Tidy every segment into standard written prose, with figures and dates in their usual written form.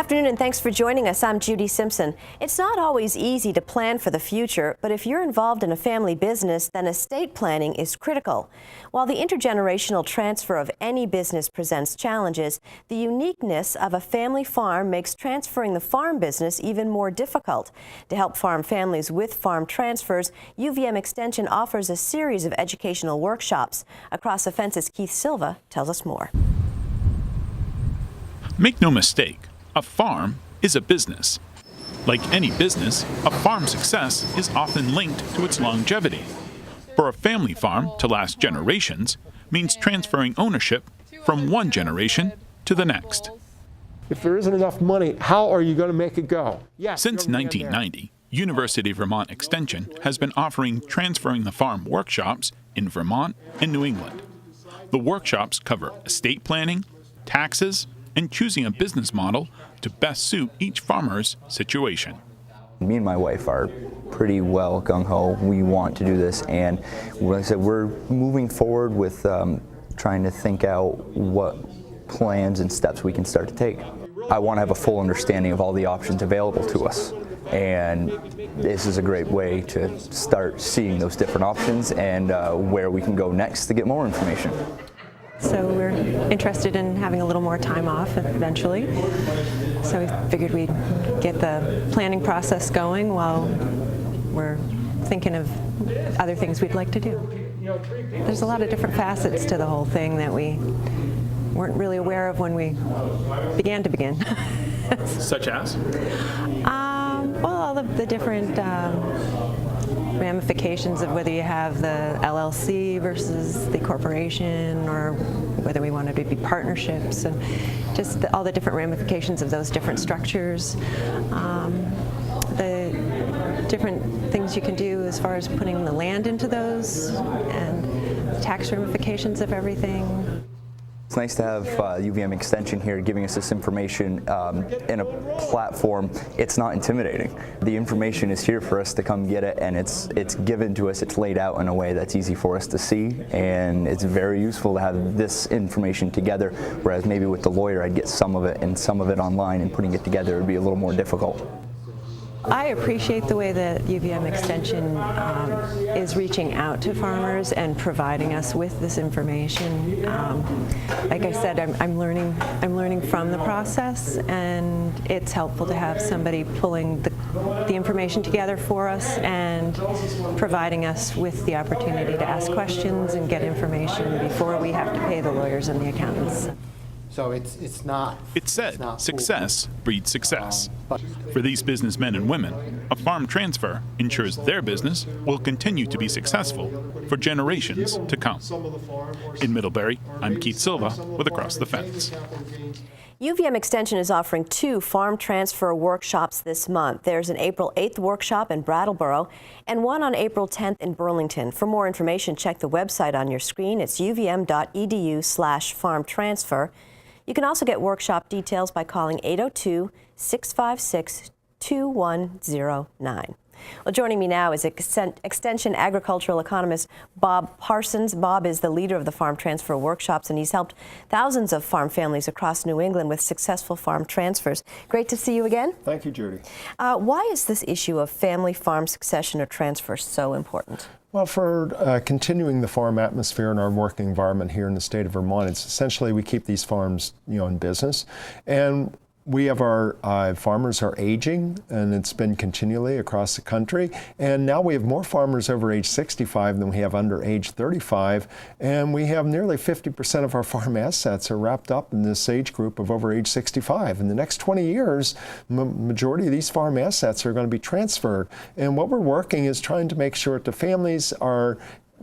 afternoon and thanks for joining us. I'm Judy Simpson. It's not always easy to plan for the future, but if you're involved in a family business, then estate planning is critical. While the intergenerational transfer of any business presents challenges, the uniqueness of a family farm makes transferring the farm business even more difficult. To help farm families with farm transfers, UVM Extension offers a series of educational workshops. Across the Fence's Keith Silva tells us more. Make no mistake, a farm is a business. Like any business, a farm's success is often linked to its longevity. For a family farm to last generations means transferring ownership from one generation to the next. If there isn't enough money, how are you going to make it go? Yes, since 1990, University of Vermont Extension has been offering transferring the farm workshops in Vermont and New England. The workshops cover estate planning, taxes, and choosing a business model to best suit each farmer's situation. Me and my wife are pretty well gung-ho. We want to do this, and like I said, we're moving forward with trying to think out what plans and steps we can start to take. I want to have a full understanding of all the options available to us, and this is a great way to start seeing those different options and where we can go next to get more information. So we're interested in having a little more time off eventually. So we figured we'd get the planning process going while we're thinking of other things we'd like to do. There's a lot of different facets to the whole thing that we weren't really aware of when we began. Such as? Well, all of the different ramifications of whether you have the LLC versus the corporation, or whether we wanted to be partnerships, and just all the different ramifications of those different structures. The different things you can do as far as putting the land into those, and the tax ramifications of everything. It's nice to have UVM Extension here giving us this information in a platform. It's not intimidating. The information is here for us to come get it, and it's given to us, it's laid out in a way that's easy for us to see, and it's very useful to have this information together, whereas maybe with the lawyer I'd get some of it and some of it online, and putting it together would be a little more difficult. I appreciate the way that UVM Extension is reaching out to farmers and providing us with this information. Like I said, I'm learning from the process, and it's helpful to have somebody pulling the information together for us and providing us with the opportunity to ask questions and get information before we have to pay the lawyers and the accountants. So it's not. It's said success breeds success. For these businessmen and women, a farm transfer ensures their business will continue to be successful for generations to come. In Middlebury, I'm Keith Silva with Across the Fence. UVM Extension is offering 2 farm transfer workshops this month. There's an April 8th workshop in Brattleboro and one on April 10th in Burlington. For more information, check the website on your screen. It's uvm.edu/farmtransfer. You can also get workshop details by calling 802-656-2109. Well, joining me now is Extension agricultural economist Bob Parsons. Bob is the leader of the farm transfer workshops, and he's helped thousands of farm families across New England with successful farm transfers. Great to see you again. Thank you, Judy. Why is this issue of family farm succession or transfer so important? Well, for continuing the farm atmosphere in our working environment here in the state of Vermont, it's essentially we keep these farms, in business, and we have our farmers are aging, and it's been continually across the country. And now we have more farmers over age 65 than we have under age 35. And we have nearly 50% of our farm assets are wrapped up in this age group of over age 65. In the next 20 years, majority of these farm assets are going to be transferred. And what we're working is trying to make sure that the families are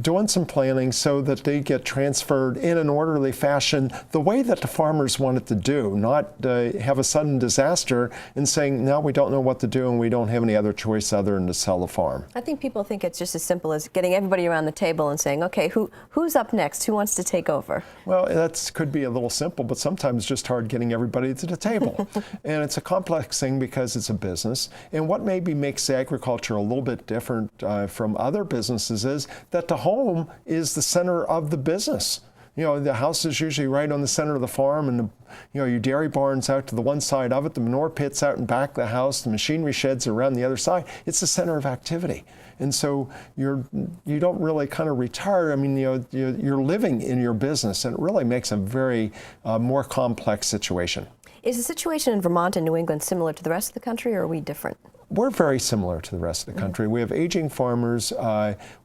doing some planning so that they get transferred in an orderly fashion the way that the farmers want it to do, not have a sudden disaster and saying, now we don't know what to do and we don't have any other choice other than to sell the farm. I think people think it's just as simple as getting everybody around the table and saying, okay, who's up next? Who wants to take over? Well, that could be a little simple, but sometimes it's just hard getting everybody to the table. And it's a complex thing because it's a business. And what maybe makes agriculture a little bit different from other businesses is that the home is the center of the business. The house is usually right on the center of the farm, and your dairy barn's out to the one side of it, the manure pit's out in back of the house, the machinery sheds are around the other side. It's the center of activity. And so you don't really kind of retire. I mean, you're living in your business, and it really makes a very more complex situation. Is the situation in Vermont and New England similar to the rest of the country, or are we different? We're very similar to the rest of the country. We have aging farmers.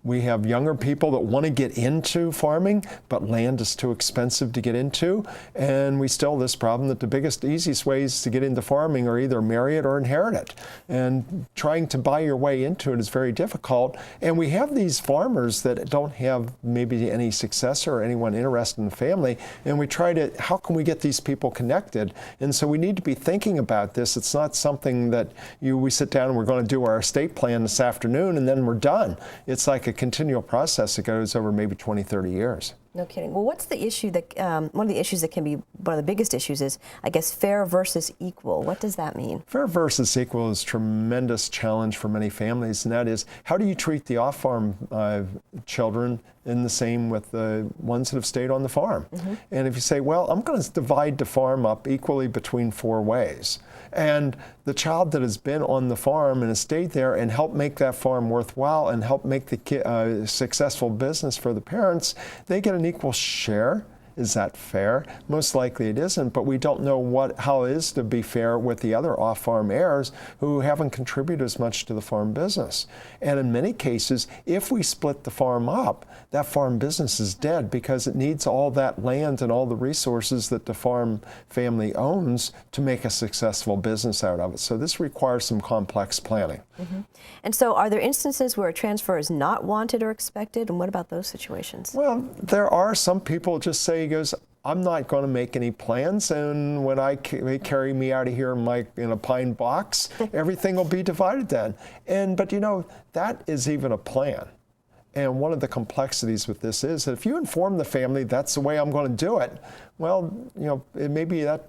We have younger people that want to get into farming, but land is too expensive to get into. And we still have this problem that the easiest ways to get into farming are either marry it or inherit it. And trying to buy your way into it is very difficult. And we have these farmers that don't have maybe any successor or anyone interested in the family. And we try to, how can we get these people connected? And so we need to be thinking about this. It's not something that we sit down and we're going to do our estate plan this afternoon and then we're done. It's like a continual process that goes over maybe 20, 30 years. No kidding. Well, what's the issue that, one of the issues that can be one of the biggest issues is, I guess, fair versus equal. What does that mean? Fair versus equal is a tremendous challenge for many families, and that is, how do you treat the off-farm children in the same with the ones that have stayed on the farm? Mm-hmm. And if you say, well, I'm going to divide the farm up equally between 4 ways, and the child that has been on the farm and has stayed there and helped make that farm worthwhile and helped make the successful business for the parents, they get an equal share. Is that fair? Most likely it isn't, but we don't know how it is to be fair with the other off-farm heirs who haven't contributed as much to the farm business. And in many cases, if we split the farm up, that farm business is dead because it needs all that land and all the resources that the farm family owns to make a successful business out of it. So this requires some complex planning. Mm-hmm. And so are there instances where a transfer is not wanted or expected, and what about those situations? Well, there are some people just say, he goes, I'm not going to make any plans, and when they carry me out of here in a pine box, everything will be divided then. But that is even a plan. And one of the complexities with this is that if you inform the family that's the way I'm going to do it, well, maybe that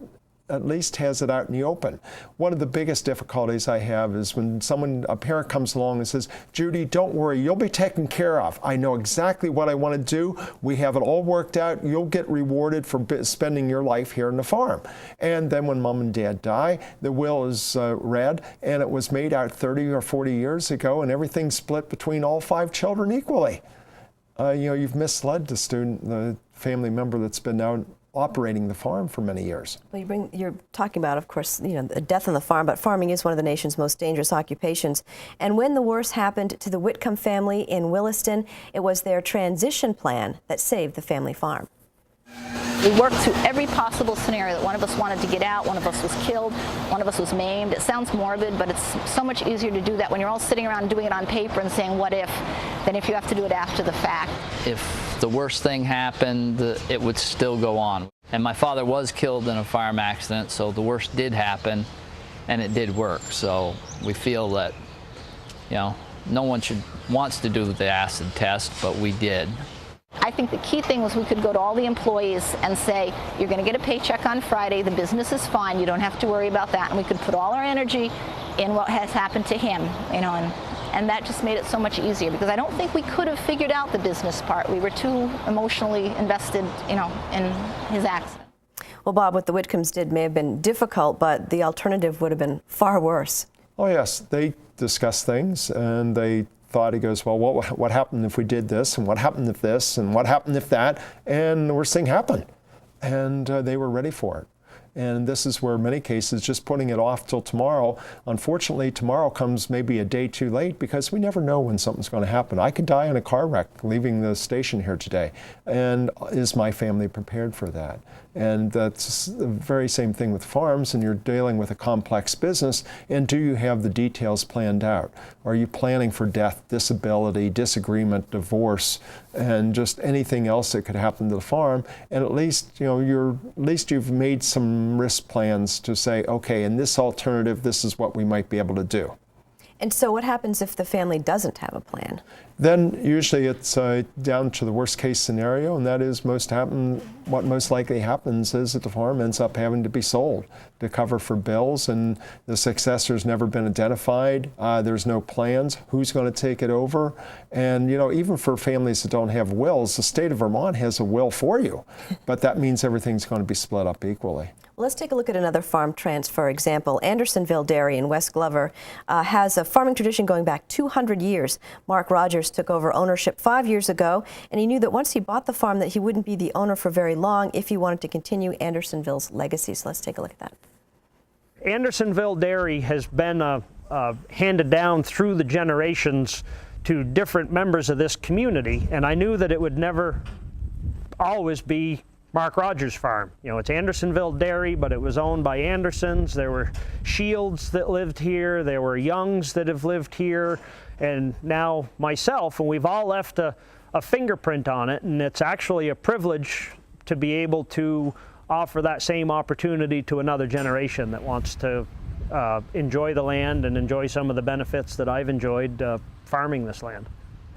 at least has it out in the open. One of the biggest difficulties I have is when a parent comes along and says, Judy, don't worry, you'll be taken care of. I know exactly what I want to do. We have it all worked out. You'll get rewarded for spending your life here on the farm. And then when mom and dad die, the will is read, and it was made out 30 or 40 years ago, and everything's split between all 5 children equally. You've misled the family member that's been now operating the farm for many years. Well, you're talking about, of course, the death on the farm, but farming is one of the nation's most dangerous occupations. And when the worst happened to the Whitcomb family in Williston, it was their transition plan that saved the family farm. We worked through every possible scenario. That one of us wanted to get out, one of us was killed, one of us was maimed. It sounds morbid, but it's so much easier to do that when you're all sitting around doing it on paper and saying what if, than if you have to do it after the fact. If the worst thing happened, it would still go on. And my father was killed in a farm accident, so the worst did happen, and it did work. So we feel that, no one wants to do the acid test, but we did. I think the key thing was we could go to all the employees and say, you're going to get a paycheck on Friday, the business is fine, you don't have to worry about that. And we could put all our energy in what has happened to him, and that just made it so much easier, because I don't think we could have figured out the business part. We were too emotionally invested, in his accident. Well, Bob, what the Whitcombs did may have been difficult, but the alternative would have been far worse. Oh yes, they discussed things, and they thought, he goes, well, what happened if we did this, and what happened if this, and what happened if that, and the worst thing happened. And they were ready for it. And this is where, in many cases, just putting it off till tomorrow, unfortunately, tomorrow comes maybe a day too late, because we never know when something's going to happen. I could die in a car wreck leaving the station here today. And is my family prepared for that? And that's the very same thing with farms, and you're dealing with a complex business. And do you have the details planned out? Are you planning for death, disability, disagreement, divorce, and just anything else that could happen to the farm? And at least, you've made some risk plans to say, okay, in this alternative, this is what we might be able to do. And so what happens if the family doesn't have a plan? Then usually it's down to the worst case scenario, and that is what most likely happens is that the farm ends up having to be sold to cover for bills, and the successor's never been identified. There's no plans. Who's going to take it over? And even for families that don't have wills, the state of Vermont has a will for you, but that means everything's going to be split up equally. Well, let's take a look at another farm transfer example. Andersonville Dairy in West Glover has a farming tradition going back 200 years. Mark Rogers took over ownership 5 years ago, and he knew that once he bought the farm that he wouldn't be the owner for very long if he wanted to continue Andersonville's legacy. So let's take a look at that. Andersonville Dairy has been handed down through the generations to different members of this community, and I knew that it would never always be Mark Rogers' farm. It's Andersonville Dairy, but it was owned by Andersons. There were Shields that lived here. There were Youngs that have lived here, and now myself, and we've all left a fingerprint on it, and it's actually a privilege to be able to offer that same opportunity to another generation that wants to enjoy the land and enjoy some of the benefits that I've enjoyed farming this land.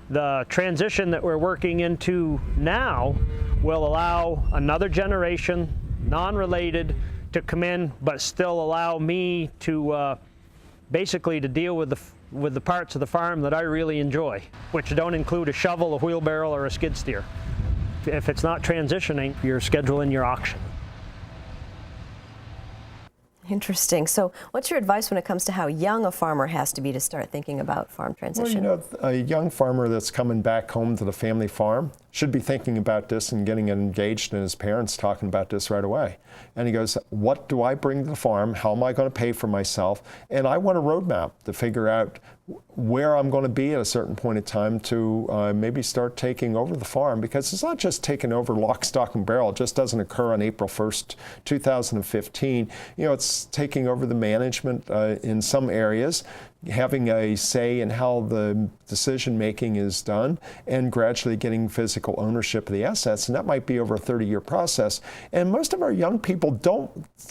The transition that we're working into now will allow another generation, non-related, to come in, but still allow me to basically to deal with the parts of the farm that I really enjoy, which don't include a shovel, a wheelbarrow, or a skid steer. If it's not transitioning, you're scheduling your auction. Interesting. So what's your advice when it comes to how young a farmer has to be to start thinking about farm transition? Well, a young farmer that's coming back home to the family farm should be thinking about this and getting engaged, and his parents talking about this right away. And he goes, what do I bring to the farm? How am I going to pay for myself? And I want a roadmap to figure out where I'm going to be at a certain point in time to maybe start taking over the farm, because it's not just taking over lock, stock, and barrel. It just doesn't occur on April 1st, 2015. It's taking over the management in some areas, having a say in how the decision making is done, and gradually getting physical ownership of the assets. And that might be over a 30-year process. And most of our young people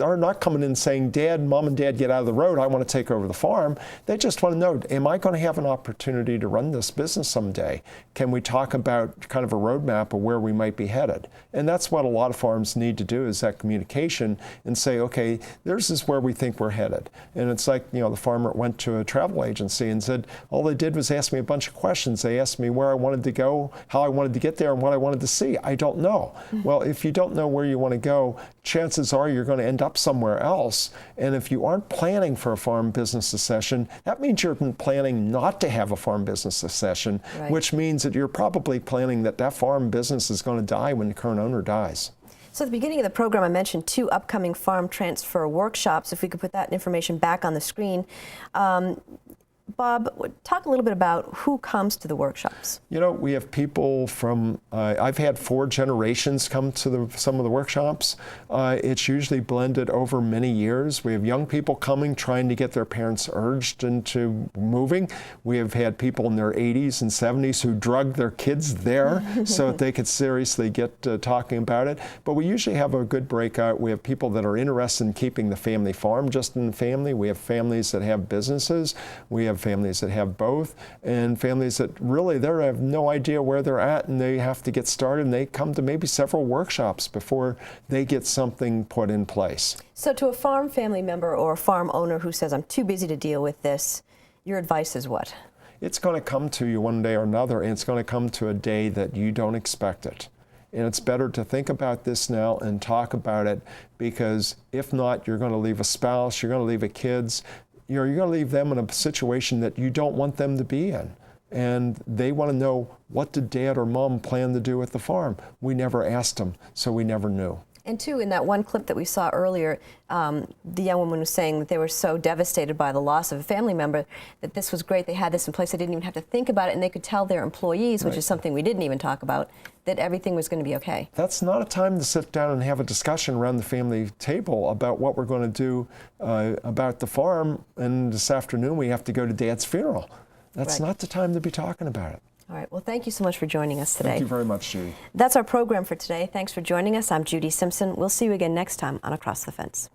are not coming in saying, Mom and Dad, get out of the road, I want to take over the farm. They just want to know, am I going to have an opportunity to run this business someday? Can we talk about kind of a roadmap of where we might be headed? And that's what a lot of farms need to do, is that communication and say, okay, this is where we think we're headed. And it's like, the farmer went to a travel agency and said, all they did was ask me a bunch of questions. They asked me where I wanted to go, how I wanted to get there, and what I wanted to see. I don't know. Well, if you don't know where you want to go, chances are you're going to end up somewhere else. And if you aren't planning for a farm business succession, that means you're planning not to have a farm business succession, right, which means that you're probably planning that farm business is going to die when the current owner dies. So at the beginning of the program, I mentioned 2 upcoming farm transfer workshops. If we could put that information back on the screen. Bob, talk a little bit about who comes to the workshops. We have people from, I've had 4 generations come to some of the workshops. It's usually blended over many years. We have young people coming, trying to get their parents urged into moving. We have had people in their 80s and 70s who drugged their kids there so that they could seriously get talking about it. But we usually have a good breakout. We have people that are interested in keeping the family farm just in the family. We have families that have businesses. We have families that have both, and families that really they have no idea where they're at, and they have to get started, and they come to maybe several workshops before they get something put in place. So to a farm family member or a farm owner who says, I'm too busy to deal with this, your advice is what? It's going to come to you one day or another, and it's going to come to a day that you don't expect it. And it's better to think about this now and talk about it, because if not, you're going to leave a spouse, you're going to leave a kids, you're going to leave them in a situation that you don't want them to be in. And they want to know, what did Dad or Mom plan to do at the farm? We never asked them, so we never knew. And too, in that one clip that we saw earlier, the young woman was saying that they were so devastated by the loss of a family member that this was great. They had this in place. They didn't even have to think about it, and they could tell their employees, which is something we didn't even talk about, that everything was going to be okay. That's not a time to sit down and have a discussion around the family table about what we're going to do about the farm. And this afternoon we have to go to Dad's funeral. That's not the time to be talking about it. All right. Well, thank you so much for joining us today. Thank you very much, Judy. That's our program for today. Thanks for joining us. I'm Judy Simpson. We'll see you again next time on Across the Fence.